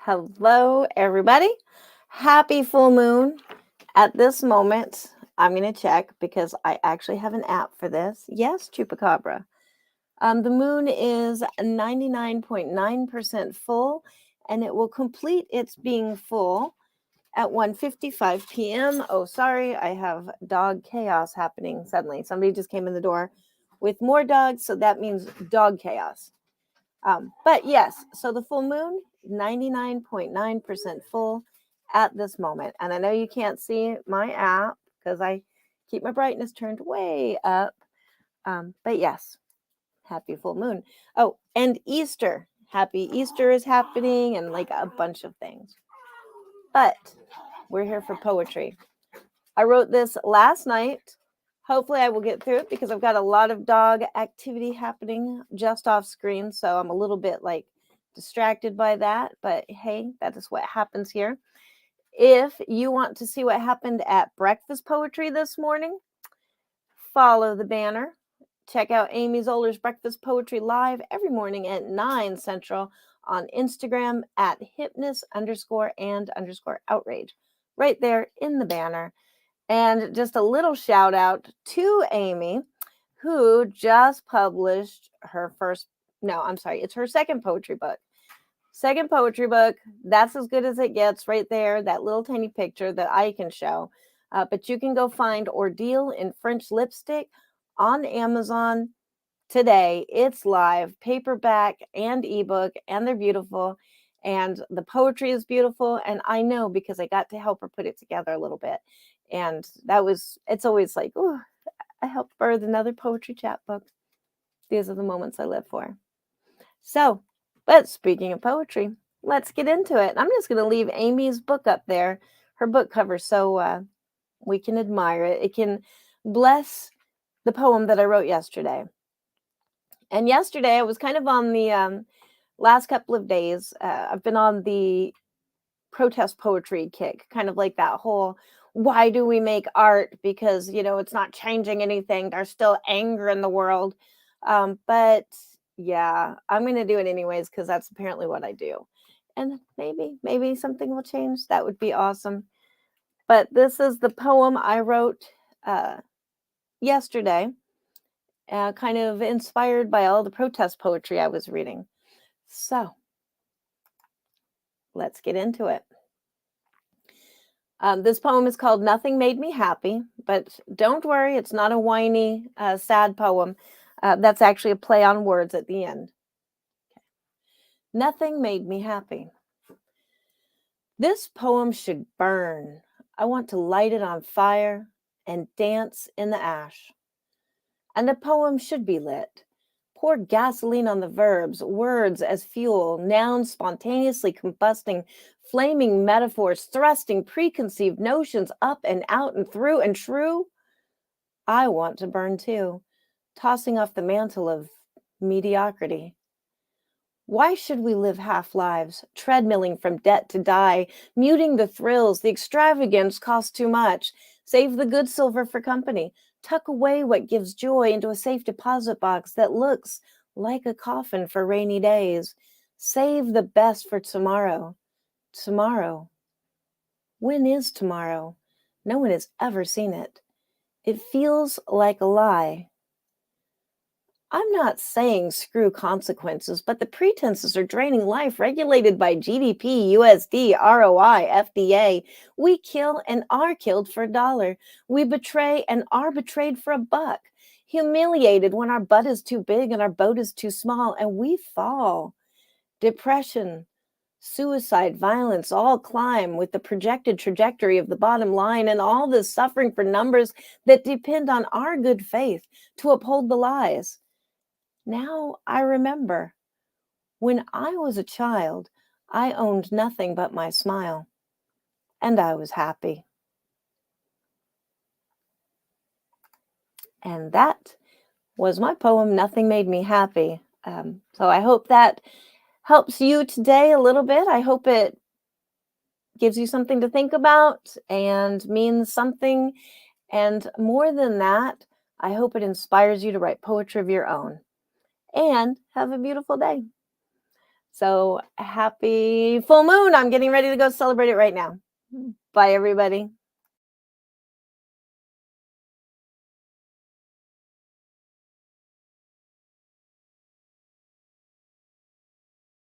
Hello, everybody. Happy full moon. At this moment, I'm going to check because I actually have an app for this. Yes, Chupacabra. The moon is 99.9% full, and it will complete its being full at 1:55 p.m. Oh, sorry, I have dog chaos happening suddenly. Somebody just came in the door with more dogs, so that means dog chaos. But yes, so the full moon, 99.9% full at this moment. And I know you can't see my app because I keep my brightness turned way up. But yes, happy full moon. Oh, and Easter. Happy Easter is happening and like a bunch of things. But we're here for poetry. I wrote this last night. Hopefully, I will get through it because I've got a lot of dog activity happening just off screen. So I'm a little bit like distracted by that. But hey, that is what happens here. If you want to see what happened at breakfast poetry this morning, follow the banner. Check out Amy Zoller's Breakfast Poetry Live every morning at 9 Central on Instagram at hypness_and_outrage. Right there in the banner. And just a little shout out to Amy, who just published her first, no, I'm sorry, it's her second poetry book. Second poetry book. That's as good as it gets right there, that little tiny picture that I can show. But you can go find Ordeal in French Lipstick on Amazon today. It's live, paperback and ebook, and they're beautiful. And the poetry is beautiful. And I know because I got to help her put it together a little bit. And it's always like, oh, I helped birth another poetry chapbook. These are the moments I live for. So, but speaking of poetry, let's get into it. I'm just going to leave Amy's book up there, her book cover, so we can admire it. It can bless the poem that I wrote yesterday. And yesterday, I was kind of on the last couple of days. I've been on the protest poetry kick, kind of like that whole why do we make art? Because, it's not changing anything. There's still anger in the world. But yeah, I'm going to do it anyways because that's apparently what I do. And maybe something will change. That would be awesome. But this is the poem I wrote yesterday, kind of inspired by all the protest poetry I was reading. So let's get into it. This poem is called Nothing Made Me Happy, but don't worry, it's not a whiny, sad poem. That's actually a play on words at the end. Okay. Nothing made me happy. This poem should burn. I want to light it on fire and dance in the ash. And the poem should be lit. Pour gasoline on the verbs, words as fuel, nouns spontaneously combusting, flaming metaphors, thrusting preconceived notions up and out and through and true. I want to burn too, tossing off the mantle of mediocrity. Why should we live half lives, treadmilling from debt to die, muting the thrills, the extravagance costs too much, save the good silver for company, tuck away what gives joy into a safe deposit box that looks like a coffin for rainy days, save the best for tomorrow. Tomorrow. When is tomorrow? No one has ever seen it. It feels like a lie. I'm not saying screw consequences, but the pretenses are draining life regulated by GDP, USD, ROI, FDA. We kill and are killed for $1. We betray and are betrayed for $1. Humiliated when our butt is too big and our boat is too small, and we fall. Depression, suicide, violence all climb with the projected trajectory of the bottom line, and all this suffering for numbers that depend on our good faith to uphold the lies. Now I remember. When I was a child, I owned nothing but my smile, and I was happy. And that was my poem, Nothing Made Me Happy. So I hope that helps you today a little bit. I hope it gives you something to think about and means something. And more than that, I hope it inspires you to write poetry of your own. And have a beautiful day. So happy full moon. I'm getting ready to go celebrate it right now. Bye, everybody.